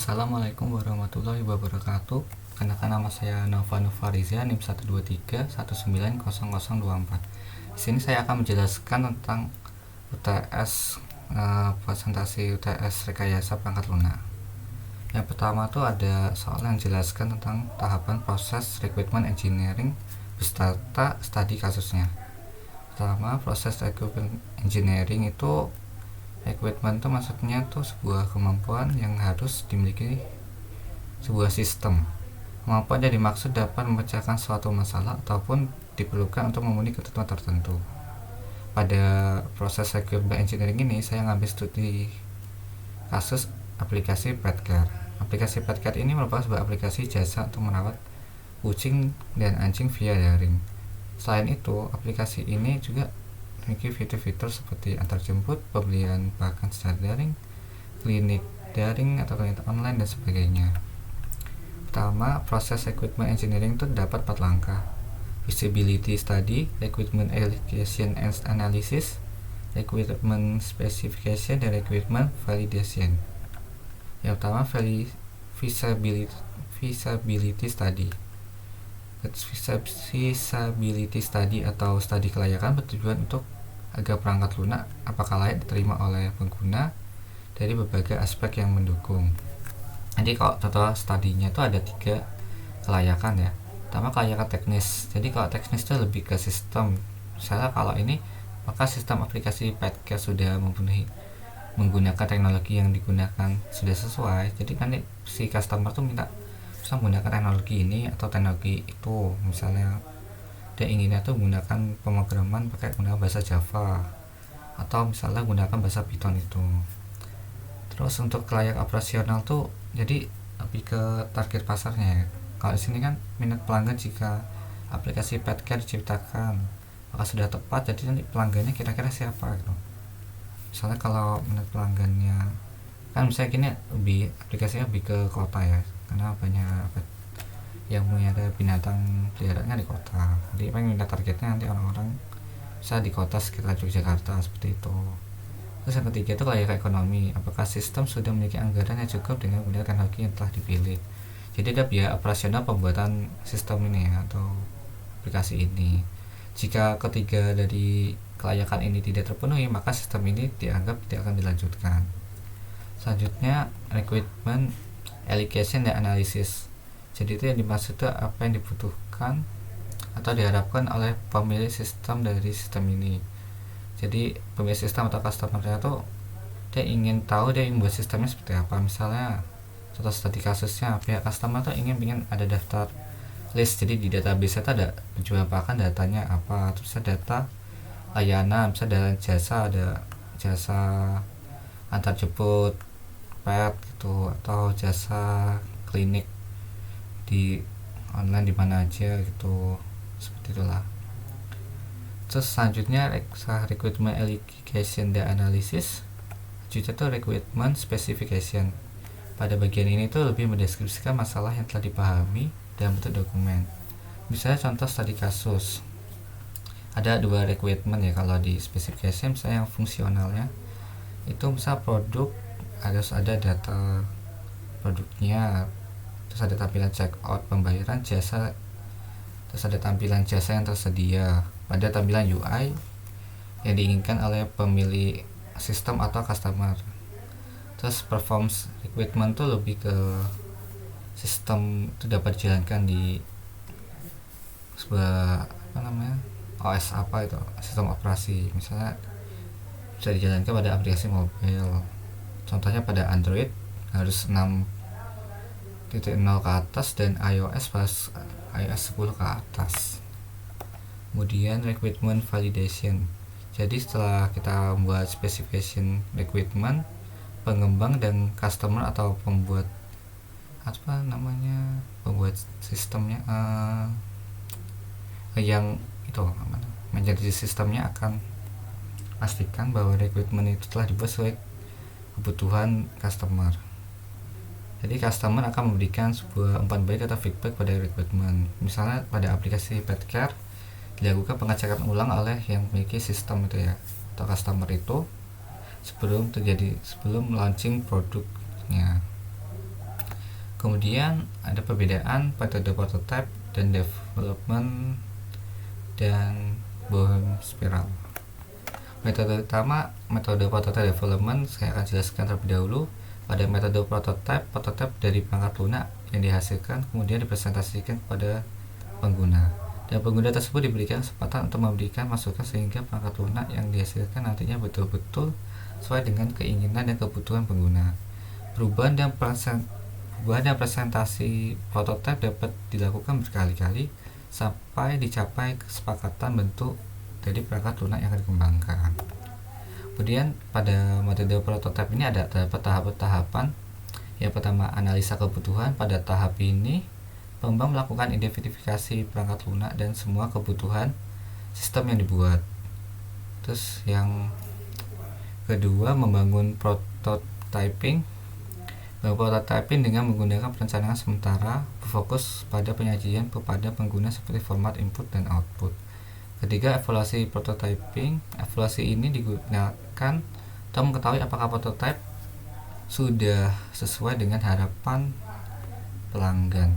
Assalamualaikum warahmatullahi wabarakatuh. Kenalkan, nama saya Nova Nufariza, NIM 123 1900024. Di sini saya akan menjelaskan tentang UTS, presentasi UTS rekayasa perangkat lunak. Yang pertama tuh ada soal yang menjelaskan tentang tahapan proses requirement engineering beserta studi kasusnya. Pertama, proses requirement engineering itu, requirement itu maksudnya tuh sebuah kemampuan yang harus dimiliki sebuah sistem. Kemampuan yang dimaksud dapat memecahkan suatu masalah ataupun diperlukan untuk memenuhi ketentuan tertentu. Pada proses requirement engineering ini saya ngambil studi kasus aplikasi petcare. Aplikasi petcare ini merupakan sebuah aplikasi jasa untuk merawat kucing dan anjing via daring. Selain itu, aplikasi ini juga memiliki fitur-fitur seperti antarjemput, pembelian bahkan secara daring, klinik daring atau klinik online, dan sebagainya. Pertama, proses requirement engineering itu dapat 4 langkah: feasibility study, requirement allocation and analysis, requirement specification, dan requirement validation. Yang pertama, feasibility study. Feasibility study atau studi kelayakan bertujuan untuk agar perangkat lunak apakah layak diterima oleh pengguna dari berbagai aspek yang mendukung. Jadi kalau contoh studinya itu ada 3 kelayakan ya. Pertama, kelayakan teknis. Jadi kalau teknis itu lebih ke sistem. Misalnya kalau ini, maka sistem aplikasi petcare sudah menggunakan teknologi yang digunakan sudah sesuai. Jadi nanti si customer tuh minta bisa menggunakan teknologi ini atau teknologi itu. Misalnya dia inginnya tuh menggunakan pemrograman pakai menggunakan bahasa Java, atau misalnya menggunakan bahasa Python itu. Terus untuk layak operasional tuh jadi lebih ke target pasarnya ya. Kalau di sini kan minat pelanggan jika aplikasi petcare diciptakan maka sudah tepat, jadi nanti pelanggannya kira-kira siapa gitu. Misalnya kalau minat pelanggannya kan misalnya gini, aplikasinya lebih ke kota ya, karena banyak yang punya binatang peliharaannya di kota. Jadi pengen minta targetnya nanti orang-orang bisa di kota sekitar Yogyakarta, seperti itu. Terus yang ketiga itu layak ekonomi. Apakah sistem sudah memiliki anggaran yang cukup dengan menggunakan teknologi yang telah dipilih. Jadi ada biaya operasional pembuatan sistem ini ya, atau aplikasi ini. Jika ketiga dari kelayakan ini tidak terpenuhi, maka sistem ini dianggap tidak akan dilanjutkan. Selanjutnya, requirement allocation dan analysis. Jadi itu yang dimaksud itu apa yang dibutuhkan atau diharapkan oleh pemilik sistem dari sistem ini. Jadi pemilik sistem atau customer-nya tuh dia ingin tahu, dia ingin buat sistemnya seperti apa. Misalnya contoh studi kasusnya, pihak customer tuh ingin ada daftar list. Jadi di database itu ada penjual pakan, datanya apa, terus ada data layanan, misalnya ada jasa antar jemput pet gitu, atau jasa klinik di online di mana aja gitu, seperti itulah. Terus selanjutnya requirement allocation dan analysis. Selanjutnya itu requirement specification. Pada bagian ini tuh lebih mendeskripsikan masalah yang telah dipahami dalam bentuk dokumen. Misalnya contoh studi kasus, ada 2 requirement ya kalau di specification. Misalnya yang fungsionalnya itu misal produk harus ada data produknya, terus ada tampilan check out, pembayaran jasa, terus ada tampilan jasa yang tersedia, pada tampilan UI yang diinginkan oleh pemilik sistem atau customer. Terus performance requirement tuh lebih ke sistem itu dapat dijalankan di sebuah OS apa itu, sistem operasi. Misalnya bisa dijalankan pada aplikasi mobile, contohnya pada Android harus 6.0 ke atas dan iOS pas iOS 10 ke atas. Kemudian requirement validation. Jadi setelah kita membuat specification requirement, pengembang dan customer atau pembuat sistemnya yang itu menjadi sistemnya akan pastikan bahwa requirement itu telah dibuat sesuai kebutuhan customer. Jadi customer akan memberikan sebuah umpan balik atau feedback pada requirement. Misalnya pada aplikasi petcare dilakukan pengecekan ulang oleh yang memiliki sistem itu ya, atau customer itu sebelum launching produknya. Kemudian ada perbedaan metode prototype dan development dan Bohm spiral. Metode pertama, metode prototype development, saya akan jelaskan terlebih dahulu. Pada metode prototype dari perangkat lunak yang dihasilkan kemudian dipresentasikan kepada pengguna, dan pengguna tersebut diberikan kesempatan untuk memberikan masukan sehingga perangkat lunak yang dihasilkan nantinya betul-betul sesuai dengan keinginan dan kebutuhan pengguna. Perubahan dan presentasi prototipe dapat dilakukan berkali-kali sampai dicapai kesepakatan bentuk dari perangkat lunak yang akan dikembangkan. Kemudian pada metode prototipe ini ada tahapan-tahapan. Yang pertama, analisa kebutuhan. Pada tahap ini pengembang melakukan identifikasi perangkat lunak dan semua kebutuhan sistem yang dibuat. Terus yang kedua, membangun prototyping. Prototyping dengan menggunakan perencanaan sementara berfokus pada penyajian kepada pengguna seperti format input dan output. Ketiga, evaluasi prototyping. Evaluasi ini digunakan untuk mengetahui apakah prototype sudah sesuai dengan harapan pelanggan.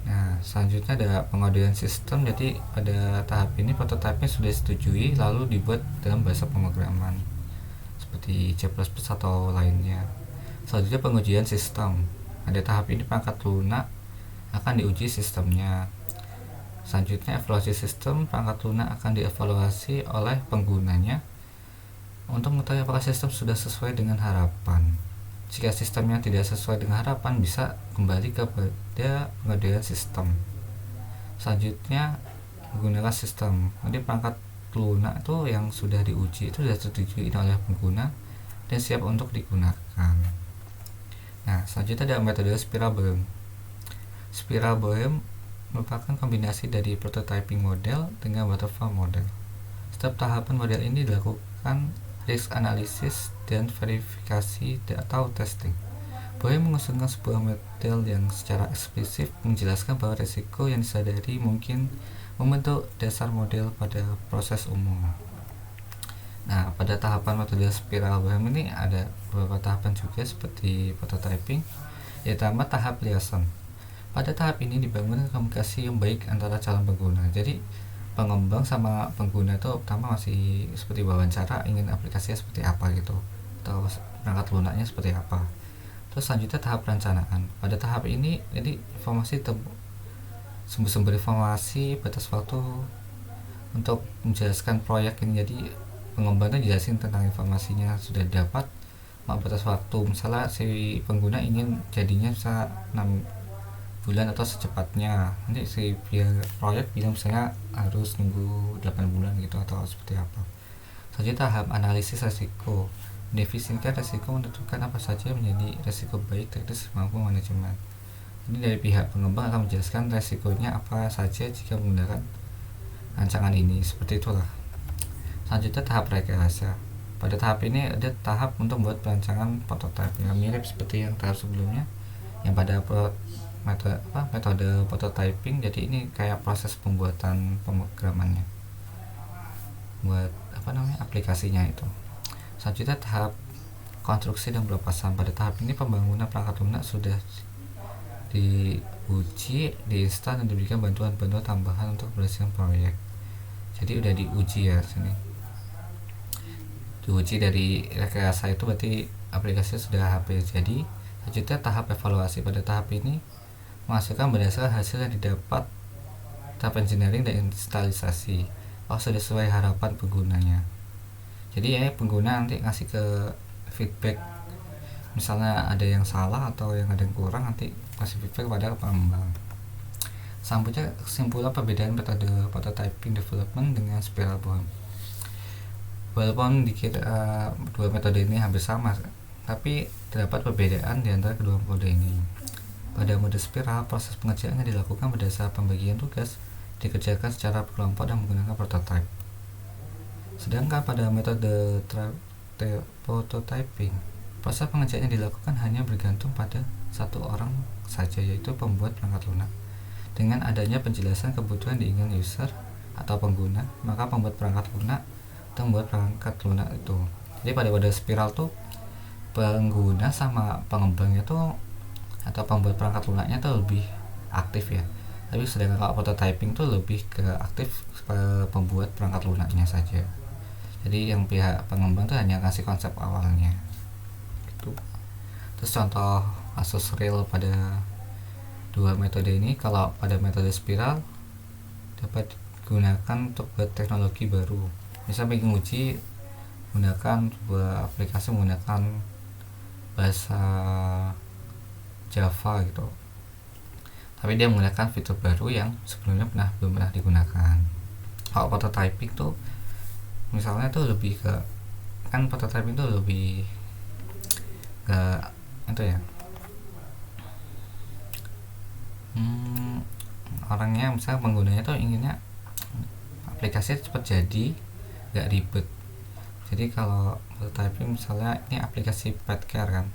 Nah, selanjutnya ada pengodean sistem. Jadi pada tahap ini prototipenya sudah disetujui lalu dibuat dalam bahasa pemrograman seperti C++ atau lainnya. Selanjutnya pengujian sistem. Pada tahap ini perangkat lunak akan diuji sistemnya. Selanjutnya evaluasi sistem. Perangkat lunak akan dievaluasi oleh penggunanya untuk mengetahui apakah sistem sudah sesuai dengan harapan. Jika sistemnya tidak sesuai dengan harapan, bisa kembali kepada pengodean sistem. Selanjutnya menggunakan sistem. Jadi perangkat lunak itu yang sudah diuji itu sudah disetujui oleh pengguna dan siap untuk digunakan. Nah, selanjutnya ada metode spiral Bohm. Spiral Bohm merupakan kombinasi dari prototyping model dengan waterfall model. Setiap tahapan model ini dilakukan risk analysis dan verifikasi atau testing. Bohm mengusulkan sebuah model yang secara eksplisit menjelaskan bahwa risiko yang disadari mungkin membentuk dasar model pada proses umum. Nah, pada tahapan metode spiral Bohm ini ada beberapa tahapan juga seperti prototyping. Yang pertama, tahap liaison. Pada tahap ini dibangun komunikasi yang baik antara calon pengguna. Jadi pengembang sama pengguna itu pertama masih seperti wawancara, ingin aplikasinya seperti apa gitu, atau perangkat lunaknya seperti apa. Terus selanjutnya tahap perencanaan. Pada tahap ini jadi sumber-sumber informasi, batas waktu untuk menjelaskan proyek ini. Jadi pengembang itu jelasin tentang informasinya sudah dapat, batas waktu. Misalnya si pengguna ingin jadinya bisa 6 bulan atau secepatnya, nanti si proyek bilang misalnya harus nunggu 8 bulan gitu atau seperti apa. Selanjutnya tahap analisis resiko. Definisikan resiko, menentukan apa saja menjadi resiko baik teknis maupun manajemen. Ini dari pihak pengembang akan menjelaskan resikonya apa saja jika menggunakan rancangan ini, seperti itulah. Selanjutnya tahap rekayasa. Pada tahap ini ada tahap untuk membuat perancangan prototipe yang mirip seperti yang tahap sebelumnya, yang pada metode prototyping. Jadi ini kayak proses pembuatan pemrogramannya buat aplikasinya itu. Selanjutnya tahap konstruksi dan pelepasan. Pada tahap ini pembangunan perangkat lunak sudah diuji, diinstal dan diberikan bantuan-bantuan tambahan untuk keberhasilan proyek. Jadi udah diuji ya sini. Diuji dari rekayasa itu berarti aplikasinya sudah hampir jadi. Selanjutnya tahap evaluasi. Pada tahap ini menghasilkan berdasarkan hasil yang didapat tahap engineering dan instalisasi. Sudah sesuai harapan penggunanya. Jadi ya pengguna nanti ngasih ke feedback, misalnya ada yang salah atau yang ada yang kurang, nanti kasih feedback pada pengembang. Selanjutnya kesimpulan perbedaan metode prototyping development dengan spiral Bohm. Walaupun dikira dua metode ini hampir sama, tapi terdapat perbedaan di antara kedua metode ini. Pada mode spiral, proses pengerjaannya dilakukan berdasarkan pembagian tugas, dikerjakan secara berkelompok dan menggunakan prototype. Sedangkan pada metode prototyping, proses pengerjaannya dilakukan hanya bergantung pada satu orang saja, yaitu pembuat perangkat lunak. Dengan adanya penjelasan kebutuhan diinginkan user atau pengguna, maka pembuat perangkat lunak atau membuat perangkat lunak itu. Jadi pada spiral tuh pengguna sama pengembangnya tuh atau pembuat perangkat lunaknya tuh lebih aktif ya. Tapi sedangkan kalau prototyping tuh lebih ke aktif pembuat perangkat lunaknya saja. Jadi yang pihak pengembang tuh hanya kasih konsep awalnya gitu. Terus contoh kasus real pada dua metode ini, kalau pada metode spiral dapat digunakan untuk buat teknologi baru. Misalnya pengen uji menggunakan sebuah aplikasi menggunakan bahasa Java gitu, tapi dia menggunakan fitur baru yang sebelumnya belum pernah digunakan. Kalau prototyping tuh misalnya tuh lebih ke, kan prototyping tuh lebih ke itu ya, orangnya misalnya penggunanya tuh inginnya aplikasi cepat jadi, gak ribet. Jadi kalau prototyping misalnya ini aplikasi pet care kan,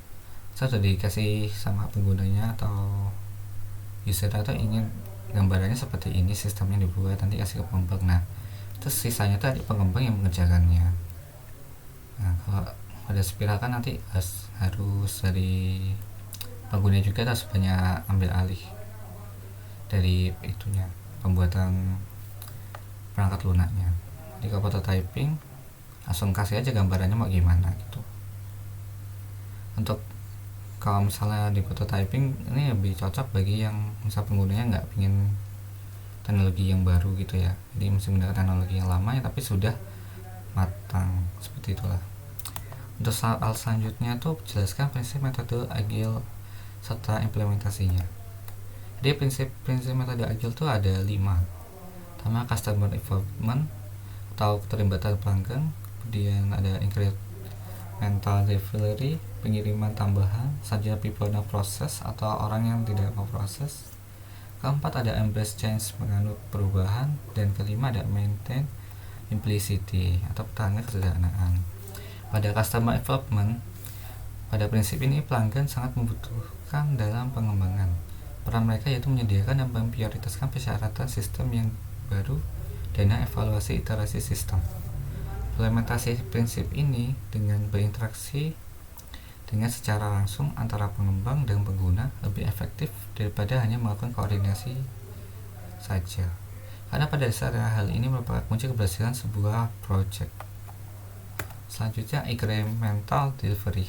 saya sudah dikasih sama penggunanya atau user atau ingin gambarannya seperti ini, sistemnya dibuat, nanti kasih ke pengembang. Nah terus sisanya tadi pengembang yang mengerjakannya. Nah kalau ada spiral kan nanti harus dari pengguna juga harus banyak ambil alih dari itunya, pembuatan perangkat lunaknya. Jadi kalau prototyping langsung kasih aja gambarannya mau gimana gitu. Untuk kalau misalnya di prototyping ini lebih cocok bagi yang misal penggunanya nggak pingin teknologi yang baru gitu ya, jadi masih menggunakan teknologi yang lama ya tapi sudah matang, seperti itulah. Untuk soal selanjutnya tuh jelaskan prinsip metode agile serta implementasinya. Jadi prinsip metode agile tuh ada 5. Pertama, customer involvement atau keterlibatan pelanggan, kemudian ada incremental delivery, pengiriman tambahan, saja people no proses atau orang yang tidak mau proses. Keempat ada embrace change, menganut perubahan, dan kelima ada maintain simplicity atau pertahankan kesederhanaan. Pada customer involvement, pada prinsip ini pelanggan sangat membutuhkan dalam pengembangan. Peran mereka yaitu menyediakan dan memprioritaskan persyaratan sistem yang baru dan evaluasi iterasi sistem. Implementasi prinsip ini dengan berinteraksi dengan secara langsung antara pengembang dan pengguna lebih efektif daripada hanya melakukan koordinasi saja. Karena pada dasarnya hal ini merupakan kunci keberhasilan sebuah project. Selanjutnya, incremental delivery.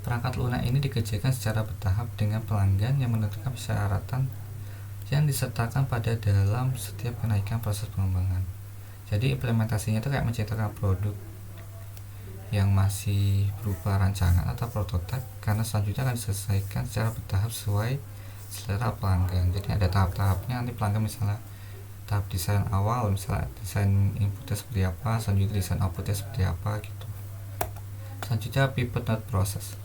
Perangkat lunak ini dikerjakan secara bertahap dengan pelanggan yang menentukan persyaratan yang disertakan pada dalam setiap kenaikan proses pengembangan. Jadi implementasinya itu kayak menciptakan produk yang masih berupa rancangan atau prototipe, karena selanjutnya akan diselesaikan secara bertahap sesuai selera pelanggan. Jadi ada tahap-tahapnya, nanti pelanggan misalnya tahap desain awal, misalnya desain inputnya seperti apa, selanjutnya desain outputnya seperti apa gitu. Selanjutnya pivot not process,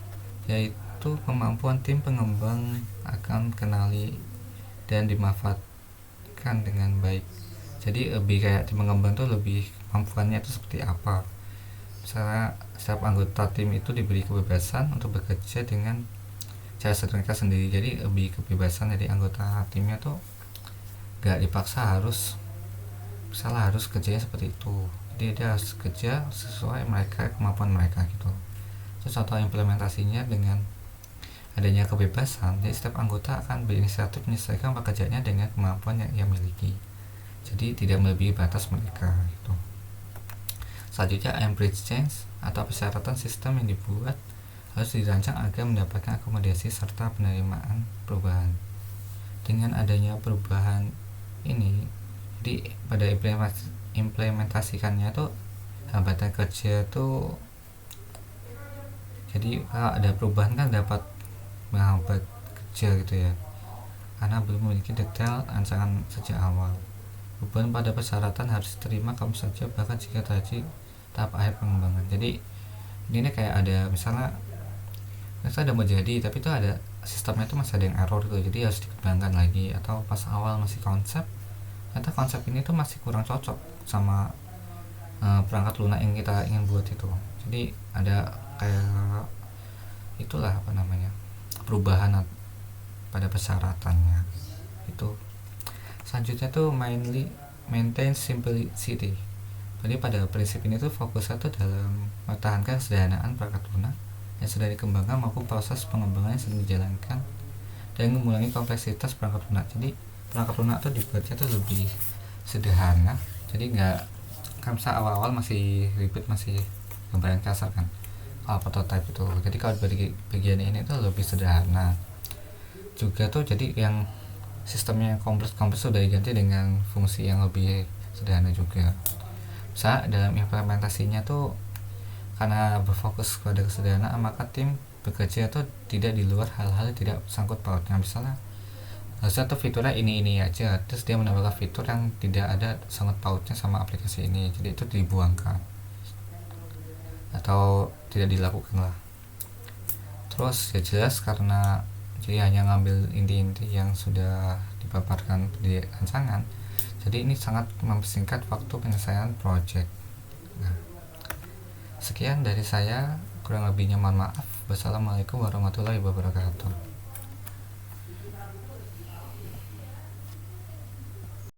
yaitu kemampuan tim pengembang akan kenali dan dimanfaatkan dengan baik. Jadi lebih kayak tim pengembang tuh lebih kemampuannya itu seperti apa. Misalnya setiap anggota tim itu diberi kebebasan untuk bekerja dengan cara mereka sendiri, jadi lebih kebebasan dari anggota timnya tuh gak dipaksa harus misalnya harus kerjanya seperti itu, jadi dia harus kerja sesuai mereka, kemampuan mereka gitu. Terus contoh implementasinya dengan adanya kebebasan, jadi setiap anggota akan berinisiatif menyesuaikan pekerjaannya dengan kemampuan yang ia miliki, jadi tidak melebihi batas mereka gitu. Selanjutnya, embrace change atau persyaratan sistem yang dibuat harus dirancang agar mendapatkan akomodasi serta penerimaan perubahan. Dengan adanya perubahan ini, jadi pada implementasikannya tuh hambatan kerja tuh, jadi kalau ada perubahan kan dapat menghambat kerja gitu ya, karena belum memiliki detail rancangan sejak awal. Perubahan pada persyaratan harus diterima kamu saja bahkan jika terjadi tahap akhir pengembangan. Jadi ini kayak ada misalnya ada mau jadi tapi itu ada sistemnya itu masih ada yang error gitu, jadi harus dikembangkan lagi, atau pas awal masih konsep ternyata konsep ini tuh masih kurang cocok sama perangkat lunak yang kita ingin buat itu. Jadi ada kayak itulah apa namanya, perubahan pada persyaratannya itu. Selanjutnya tuh maintain simplicity. Jadi pada prinsip ini tuh fokusnya tuh dalam mempertahankan kesederhanaan perangkat lunak yang sudah dikembangkan maupun proses pengembangan yang sedang dijalankan dan mengurangi kompleksitas perangkat lunak. Jadi perangkat lunak tuh dibuatnya tuh lebih sederhana, jadi nggak kan bisa awal-awal masih ribet, masih gambaran kasar kan kalau prototype itu. Jadi kalau bagian ini tuh lebih sederhana juga tuh, jadi yang sistemnya yang kompleks sudah diganti dengan fungsi yang lebih sederhana juga. Bisa dalam implementasinya tuh karena berfokus pada kesederhanaan, maka tim bekerja tuh tidak di luar hal-hal yang tidak sangkut pautnya. Misalnya harusnya tuh fiturnya ini aja, terus dia menambahkan fitur yang tidak ada sangkut pautnya sama aplikasi ini, jadi itu dibuangkan atau tidak dilakukan lah. Terus ya jelas karena jadi hanya ngambil inti-inti yang sudah dipaparkan di rancangan, jadi ini sangat mempersingkat waktu penyelesaian project. Nah, sekian dari saya, kurang lebihnya mohon maaf. Wassalamualaikum warahmatullahi wabarakatuh.